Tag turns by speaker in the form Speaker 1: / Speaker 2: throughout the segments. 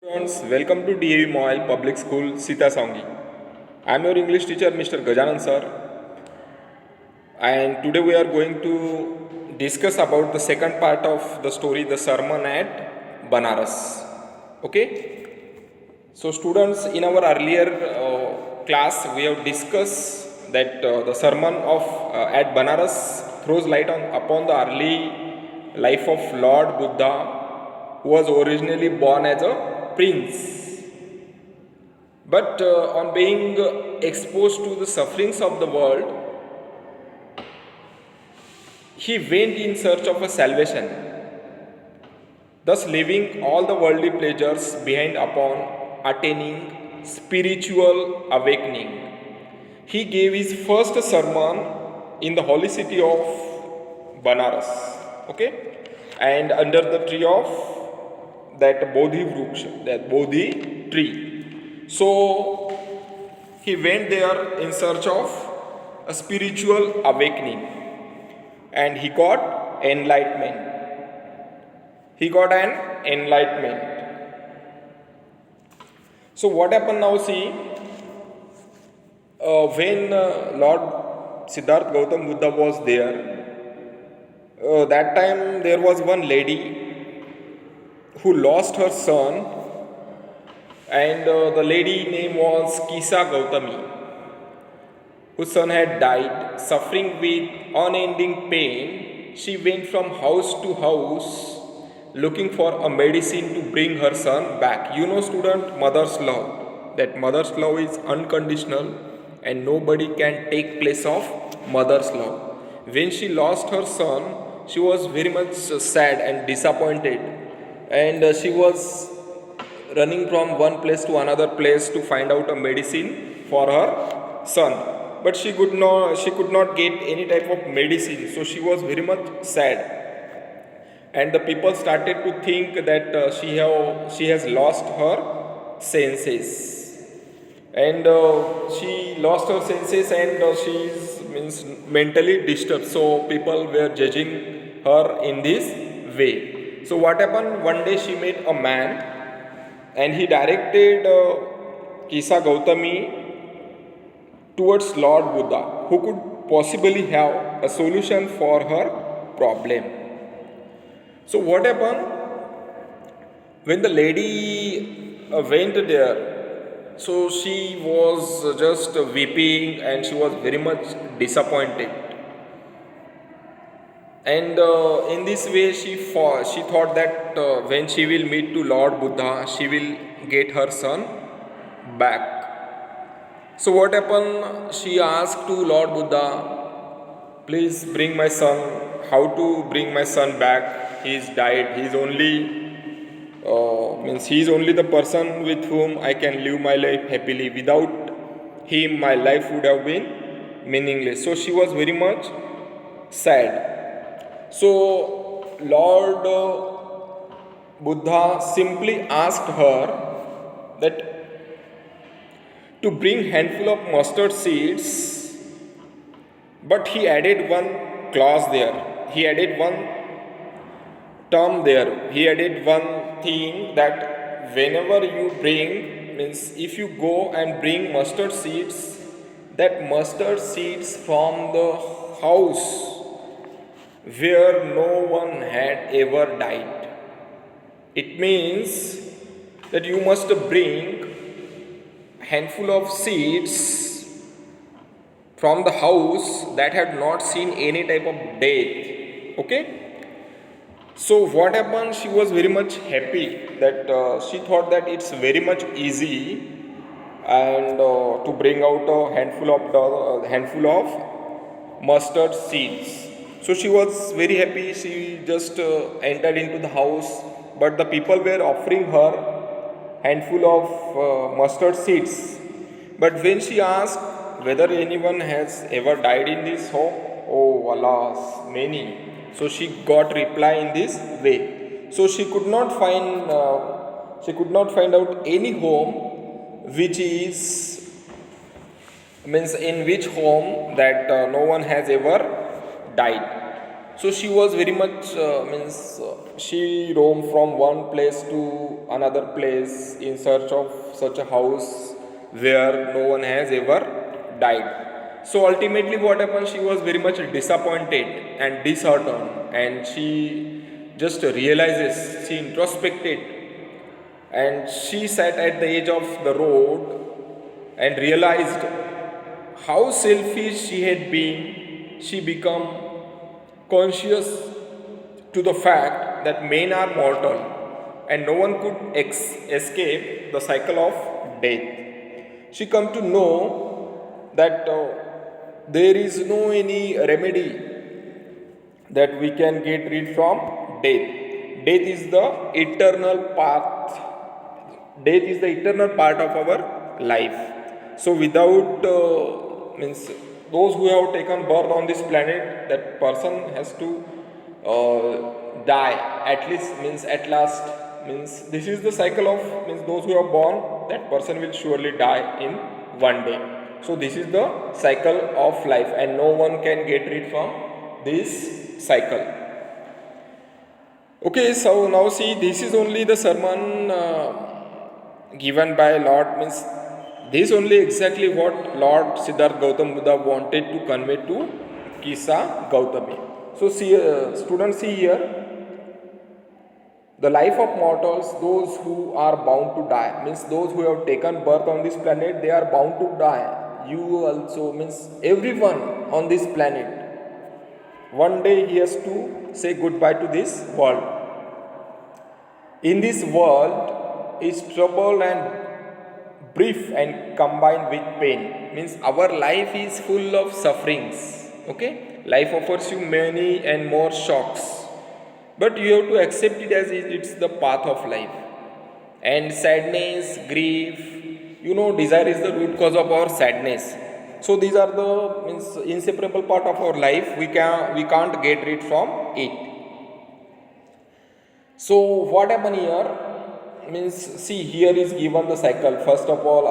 Speaker 1: Students, welcome to DAV Moyle Public School, Sita Songi. I am your English teacher, Mr. Gajanan sir, and today we are going to discuss about the second part of the story, the sermon at Benaras. Okay? So, students, in our earlier class, we have discussed that the sermon of at Benaras throws light upon the early life of Lord Buddha, who was originally born as a prince. But on being exposed to the sufferings of the world, he went in search of a salvation, thus leaving all the worldly pleasures behind upon attaining spiritual awakening. He gave his first sermon in the holy city of Benaras, okay, and under the tree of that Bodhi Vruksha, that Bodhi tree. So he went there in search of a spiritual awakening, and he got enlightenment. He got an enlightenment. So what happened now? See, when Lord Siddhartha Gautam Buddha was there, that time there was one lady who lost her son, and the lady name was Kisa Gautami, whose son had died. Suffering with unending pain, she went from house to house looking for a medicine to bring her son back. You know, student, mother's love. That mother's love is unconditional, and nobody can take place of mother's love. When she lost her son, she was very much sad and disappointed, and she was running from one place to another place to find out a medicine for her son. But she could not get any type of medicine, so she was very much sad. And the people started to think that she has lost her senses, and she lost her senses, and she is means mentally disturbed. So people were judging her in this way. So what happened? One day she met a man, and he directed Kisa Gautami towards Lord Buddha, who could possibly have a solution for her problem. So what happened? When the lady went there, so she was just weeping, and she was very much disappointed. And in this way, she thought that when she will meet to Lord Buddha, she will get her son back. So what happened? She asked to Lord Buddha, please bring my son. How to bring my son back? He is died. He is only the person with whom I can live my life happily. Without him, my life would have been meaningless. So she was very much sad. So Lord Buddha simply asked her that to bring handful of mustard seeds, but he added one clause there. He added one term there. He added one thing that whenever you bring, means if you go and bring mustard seeds, that mustard seeds from the house where no one had ever died. It means that you must bring handful of seeds from the house that had not seen any type of death. Okay? So what happened? She was very much happy that she thought that it's very much easy and to bring out a handful of mustard seeds. So she was very happy. She just entered into the house, but the people were offering her handful of mustard seeds. But when she asked whether anyone has ever died in this home, oh alas, many. So she got reply in this way. So she could not find out any home which is means in which home that no one has ever died. So she was very much she roamed from one place to another place in search of such a house where no one has ever died. So ultimately what happened, she was very much disappointed and disheartened, and she just realizes, she introspected, and she sat at the edge of the road and realized how selfish she had been. She became conscious to the fact that men are mortal and no one could escape the cycle of death. She come to know that there is no any remedy that we can get rid from death. Death is the eternal path. Death is the eternal part of our life. So without those who have taken birth on this planet, that person has to die at least, means at last, means this is the cycle of, means those who are born, that person will surely die in one day. So this is the cycle of life and no one can get rid from this cycle. Okay, so now see, this is only the sermon given by Lord, means this only exactly what Lord Siddhartha Gautama Buddha wanted to convey to Kisa Gautami. So see, students, see here, the life of mortals, those who are bound to die, means those who have taken birth on this planet, they are bound to die. You also, means everyone on this planet, one day he has to say goodbye to this world. In this world is trouble and brief and combined with pain, means our life is full of sufferings. Okay, life offers you many and more shocks, but you have to accept it as it's the path of life. And sadness, grief, desire is the root cause of our sadness. So these are the, means inseparable part of our life. We can't get rid from it. So what happened here, means see, here is given the cycle. First of all,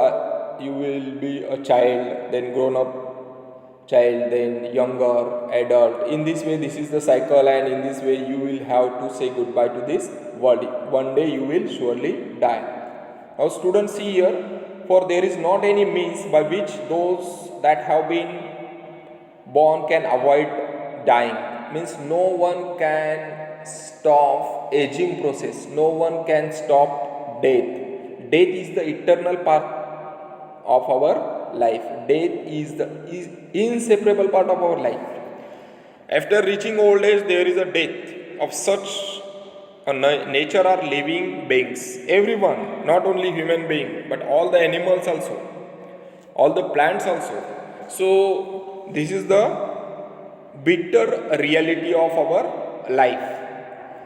Speaker 1: you will be a child, then grown up child, then younger adult. In this way, this is the cycle, and in this way you will have to say goodbye to this world. One day you will surely die. Now students, see here, for there is not any means by which those that have been born can avoid dying. Means no one can stop aging process, no one can stop death. Death is the eternal part of our life. Death is the inseparable part of our life. After reaching old age, there is a death of such a nature are living beings. Everyone, not only human being, but all the animals also, all the plants also. So this is the bitter reality of our life.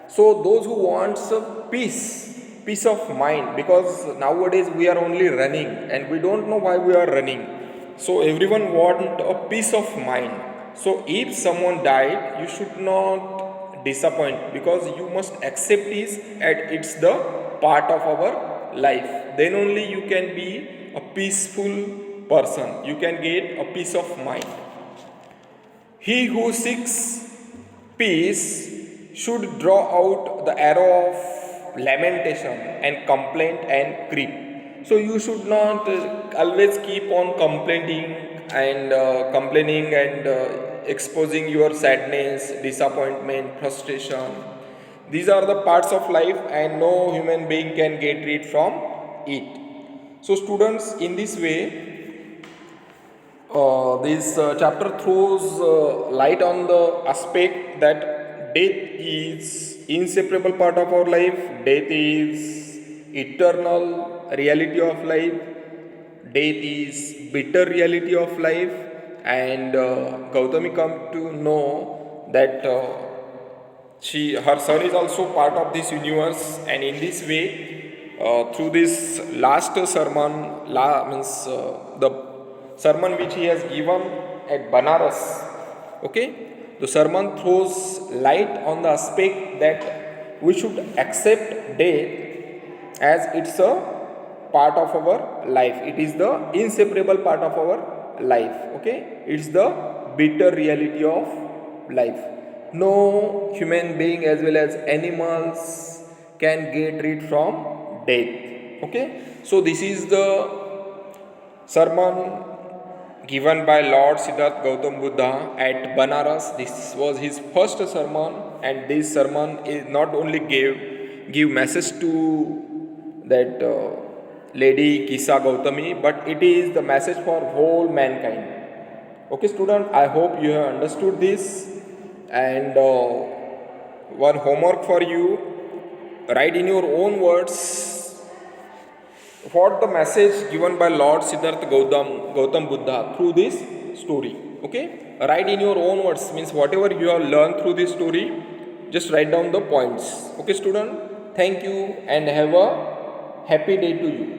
Speaker 1: So those who wants a peace of mind, because nowadays we are only running and we don't know why we are running. So everyone want a peace of mind. So if someone died, you should not disappoint, because you must accept this and it's the part of our life. Then only you can be a peaceful person. You can get a peace of mind. He who seeks peace should draw out the arrow of lamentation and complaint and grief. So you should not always keep on complaining and exposing your sadness, disappointment, frustration. These are the parts of life and no human being can get rid from it. So students, in this way, this chapter throws light on the aspect that death is inseparable part of our life. Death is eternal reality of life. Death is bitter reality of life. And Gautami come to know that her son is also part of this universe, and in this way, through this last sermon, the sermon which he has given at Benaras, okay, the sermon throws light on the aspect that we should accept death as it's a part of our life. It is the inseparable part of our life. Okay, it's the bitter reality of life. no human being as well as animals can get rid from death. Okay, so this is the sermon given by Lord Siddhartha Gautam Buddha at Benaras. This was his first sermon, and this sermon is not only give message to that lady Kisa Gautami, but it is the message for whole mankind. Okay, student, I hope you have understood this. And one homework for you: write in your own words what the message given by Lord Siddhartha Gautam Buddha through this story. Okay, write in your own words, means whatever you have learned through this story, just write down the points. Okay, student, thank you and have a happy day to you.